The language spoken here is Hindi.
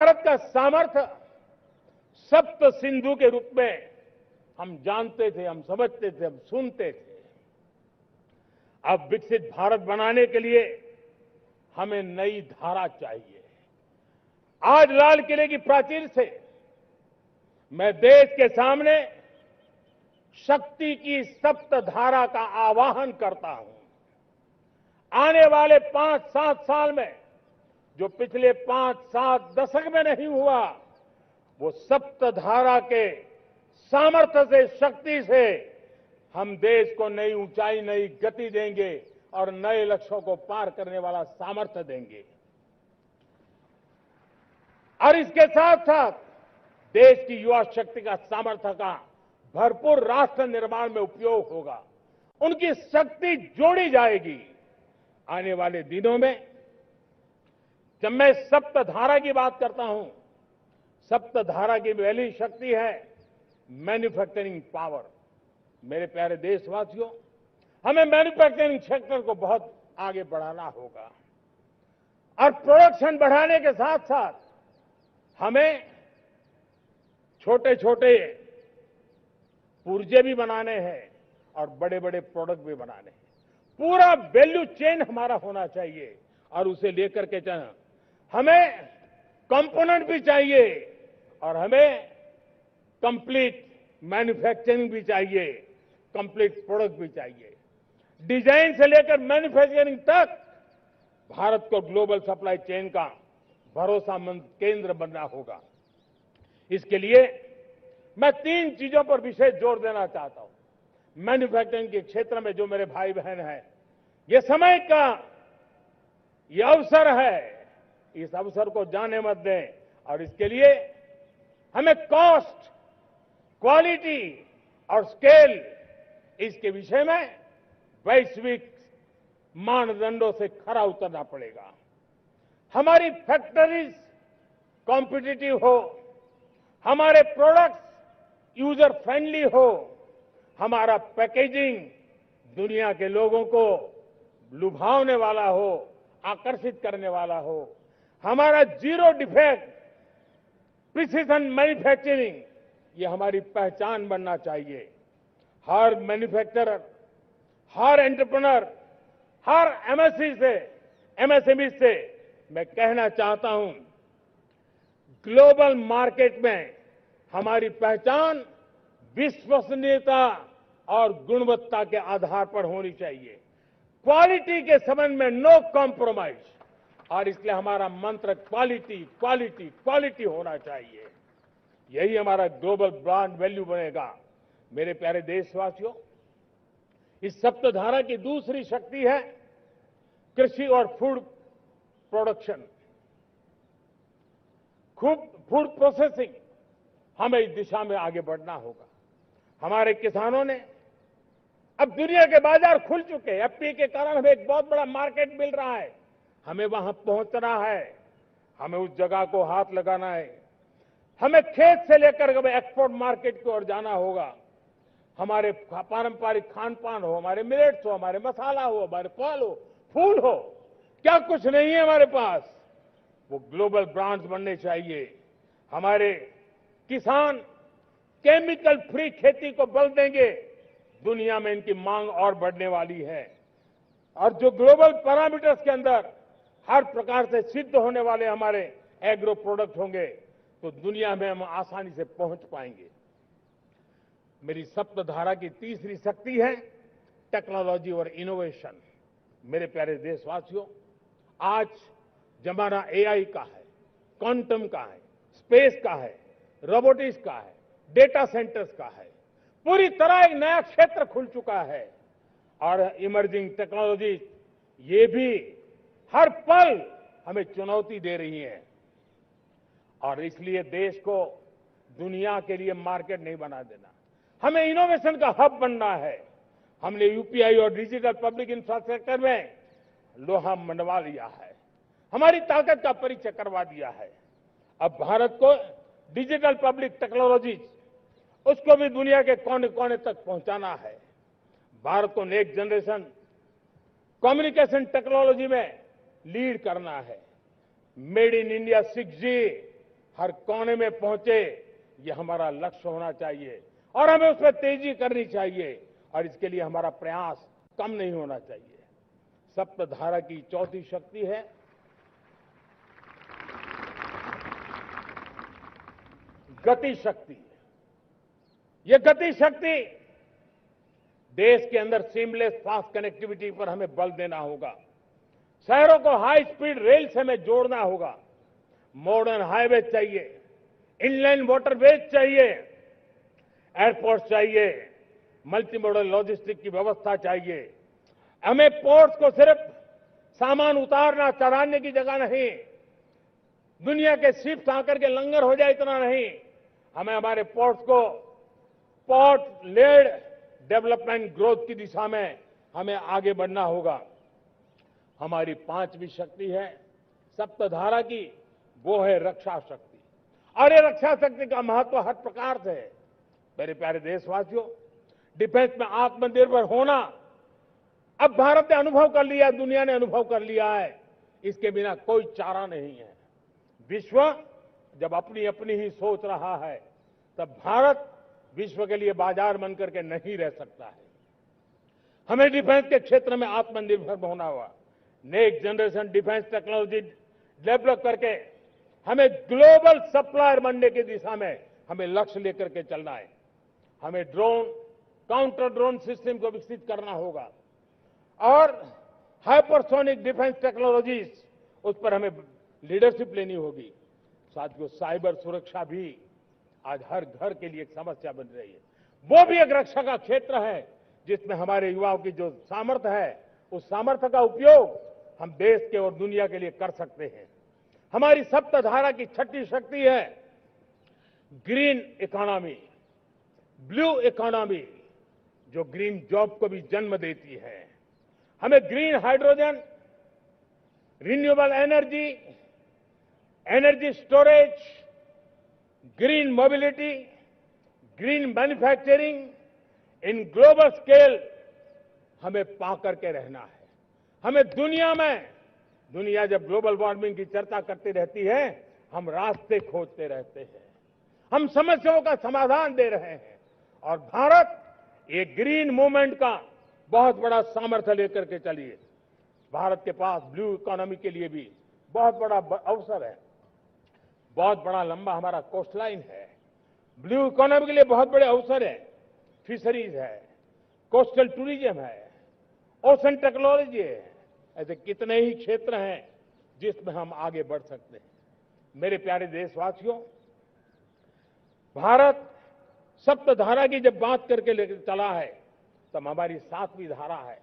भारत का सामर्थ्य सप्त सिंधु के रूप में हम जानते थे, हम समझते थे, हम सुनते थे। अब विकसित भारत बनाने के लिए हमें नई धारा चाहिए। आज लाल किले की प्राचीर से मैं देश के सामने शक्ति की सप्त धारा का आवाहन करता हूं। आने वाले 5-7 साल में जो पिछले 5-7 दशक में नहीं हुआ, वो सप्त धारा के सामर्थ्य से, शक्ति से हम देश को नई ऊंचाई, नई गति देंगे और नए लक्ष्यों को पार करने वाला सामर्थ्य देंगे। और इसके साथ साथ देश की युवा शक्ति का सामर्थ्य का भरपूर राष्ट्र निर्माण में उपयोग होगा। उनकी शक्ति जोड़ी जाएगी। आने वाले दिनों में जब मैं सप्तधारा की बात करता हूं, सप्तधारा की पहली शक्ति है मैन्युफैक्चरिंग पावर। मेरे प्यारे देशवासियों, हमें मैन्युफैक्चरिंग सेक्टर को बहुत आगे बढ़ाना होगा और प्रोडक्शन बढ़ाने के साथ साथ हमें छोटे छोटे पुर्जे भी बनाने हैं और बड़े बड़े प्रोडक्ट भी बनाने हैं। पूरा वैल्यू चेन हमारा होना चाहिए और उसे लेकर के चलना। हमें कंपोनेंट भी चाहिए और हमें कंप्लीट मैन्युफैक्चरिंग भी चाहिए, कंप्लीट प्रोडक्ट भी चाहिए। डिजाइन से लेकर मैन्युफैक्चरिंग तक भारत को ग्लोबल सप्लाई चेन का भरोसामंद केंद्र बनना होगा। इसके लिए मैं 3 चीजों पर विशेष जोर देना चाहता हूं। मैन्युफैक्चरिंग के क्षेत्र में जो मेरे भाई बहन हैं, ये समय का ये अवसर है, इस अवसर को जाने मत दें। और इसके लिए हमें कॉस्ट, क्वालिटी और स्केल, इसके विषय में वैश्विक मानदंडों से खरा उतरना पड़ेगा। हमारी फैक्ट्रीज कॉम्पिटिटिव हो, हमारे प्रोडक्ट्स यूजर फ्रेंडली हो, हमारा पैकेजिंग दुनिया के लोगों को लुभावने वाला हो, आकर्षित करने वाला हो, हमारा जीरो डिफेक्ट प्रिसिजन मैन्युफैक्चरिंग, ये हमारी पहचान बनना चाहिए। हर मैन्युफैक्चरर, हर एंटरप्रेन्योर, हर एमएसएमई से मैं कहना चाहता हूं, ग्लोबल मार्केट में हमारी पहचान विश्वसनीयता और गुणवत्ता के आधार पर होनी चाहिए। क्वालिटी के संबंध में नो कॉम्प्रोमाइज, और इसलिए हमारा मंत्र क्वालिटी, क्वालिटी, क्वालिटी होना चाहिए। यही हमारा ग्लोबल ब्रांड वैल्यू बनेगा। मेरे प्यारे देशवासियों, इस सप्तधारा की दूसरी शक्ति है कृषि और फूड प्रोडक्शन, फूड प्रोसेसिंग। हमें इस दिशा में आगे बढ़ना होगा। हमारे किसानों ने, अब दुनिया के बाजार खुल चुके हैं। एफपीए के कारण हमें एक बहुत बड़ा मार्केट मिल रहा है। हमें वहां पहुंचना है, हमें उस जगह को हाथ लगाना है। हमें खेत से लेकर एक्सपोर्ट मार्केट की ओर जाना होगा। हमारे पारंपरिक खान पान हो, हमारे मिलेट्स हो, हमारे मसाला हो, हमारे फल हो, फूल हो, क्या कुछ नहीं है हमारे पास, वो ग्लोबल ब्रांड्स बनने चाहिए। हमारे किसान केमिकल फ्री खेती को बल देंगे। दुनिया में इनकी मांग और बढ़ने वाली है और जो ग्लोबल पैरामीटर्स के अंदर हर प्रकार से सिद्ध होने वाले हमारे एग्रो प्रोडक्ट होंगे तो दुनिया में हम आसानी से पहुंच पाएंगे। मेरी सप्तधारा की तीसरी शक्ति है टेक्नोलॉजी और इनोवेशन। मेरे प्यारे देशवासियों, आज जमाना एआई का है, क्वांटम का है, स्पेस का है, रोबोटिक्स का है, डेटा सेंटर्स का है। पूरी तरह एक नया क्षेत्र खुल चुका है और इमर्जिंग टेक्नोलॉजी ये भी हर पल हमें चुनौती दे रही है और इसलिए देश को दुनिया के लिए मार्केट नहीं बना देना, हमें इनोवेशन का हब बनना है। हमने यूपीआई और डिजिटल पब्लिक इंफ्रास्ट्रक्चर में लोहा मनवा लिया है, हमारी ताकत का परिचय करवा दिया है। अब भारत को डिजिटल पब्लिक टेक्नोलॉजी उसको भी दुनिया के कोने कोने तक पहुंचाना है। भारत को नेक्स्ट जनरेशन कम्युनिकेशन टेक्नोलॉजी में लीड करना है। मेड इन इंडिया 6G हर कोने में पहुंचे, ये हमारा लक्ष्य होना चाहिए और हमें उसमें तेजी करनी चाहिए और इसके लिए हमारा प्रयास कम नहीं होना चाहिए। सप्तधारा की चौथी शक्ति है गति शक्ति। ये गति शक्ति देश के अंदर सीमलेस फास्ट कनेक्टिविटी पर हमें बल देना होगा। शहरों को हाई स्पीड रेल से हमें जोड़ना होगा। मॉडर्न हाईवे चाहिए, इनलैंड वाटरवेज चाहिए, एयरपोर्ट चाहिए, मल्टी मॉडल लॉजिस्टिक की व्यवस्था चाहिए। हमें पोर्ट्स को सिर्फ सामान उतारना चढ़ाने की जगह नहीं, दुनिया के शिप्स आकर के लंगर हो जाए इतना नहीं, हमें हमारे पोर्ट्स को पोर्ट लेड डेवलपमेंट ग्रोथ की दिशा में हमें आगे बढ़ना होगा। हमारी पांचवी शक्ति है सप्तधारा की, वो है रक्षा शक्ति। और ये रक्षा शक्ति का महत्व हर प्रकार से है। मेरे प्यारे देशवासियों, डिफेंस में आत्मनिर्भर होना अब भारत ने अनुभव कर लिया, दुनिया ने अनुभव कर लिया है, इसके बिना कोई चारा नहीं है। विश्व जब अपनी अपनी ही सोच रहा है, तब भारत विश्व के लिए बाजार बन करके नहीं रह सकता है। हमें डिफेंस के क्षेत्र में आत्मनिर्भर होना होगा। Next generation defence technology develop करके हमें ग्लोबल सप्लायर बनने की दिशा में हमें लक्ष्य लेकर के चलना है। हमें ड्रोन, काउंटर ड्रोन सिस्टम को विकसित करना होगा और हाइपरसोनिक डिफेंस टेक्नोलॉजीज, उस पर हमें लीडरशिप लेनी होगी। साथियों, साइबर सुरक्षा भी आज हर घर के लिए एक समस्या बन रही है। वो भी एक रक्षा का क्षेत्र है जिसमें हमारे युवाओं की जो सामर्थ्य है, उस सामर्थ्य का उपयोग हम देश के और दुनिया के लिए कर सकते हैं। हमारी सप्तधारा की छठी शक्ति है ग्रीन इकोनॉमी, ब्लू इकोनॉमी, जो ग्रीन जॉब को भी जन्म देती है। हमें green hydrogen, renewable energy, energy storage, green mobility, green manufacturing in global scale हमें पा करके रहना है। हमें दुनिया जब ग्लोबल वार्मिंग की चर्चा करती रहती है, हम रास्ते खोजते रहते हैं, हम समस्याओं का समाधान दे रहे हैं और भारत एक ग्रीन मूवमेंट का बहुत बड़ा सामर्थ्य लेकर के चलिए। भारत के पास ब्लू इकोनॉमी के लिए भी बहुत बड़ा अवसर है। बहुत बड़ा लंबा हमारा कोस्ट लाइन है। ब्लू इकोनॉमी के लिए बहुत बड़े अवसर है। फिशरीज है, कोस्टल टूरिज्म है, ओशन टेक्नोलॉजी है। ऐसे कितने ही क्षेत्र हैं जिसमें हम आगे बढ़ सकते हैं। मेरे प्यारे देशवासियों, भारत सप्तधारा की जब बात करके लेकर चला है, तब हमारी सातवीं धारा है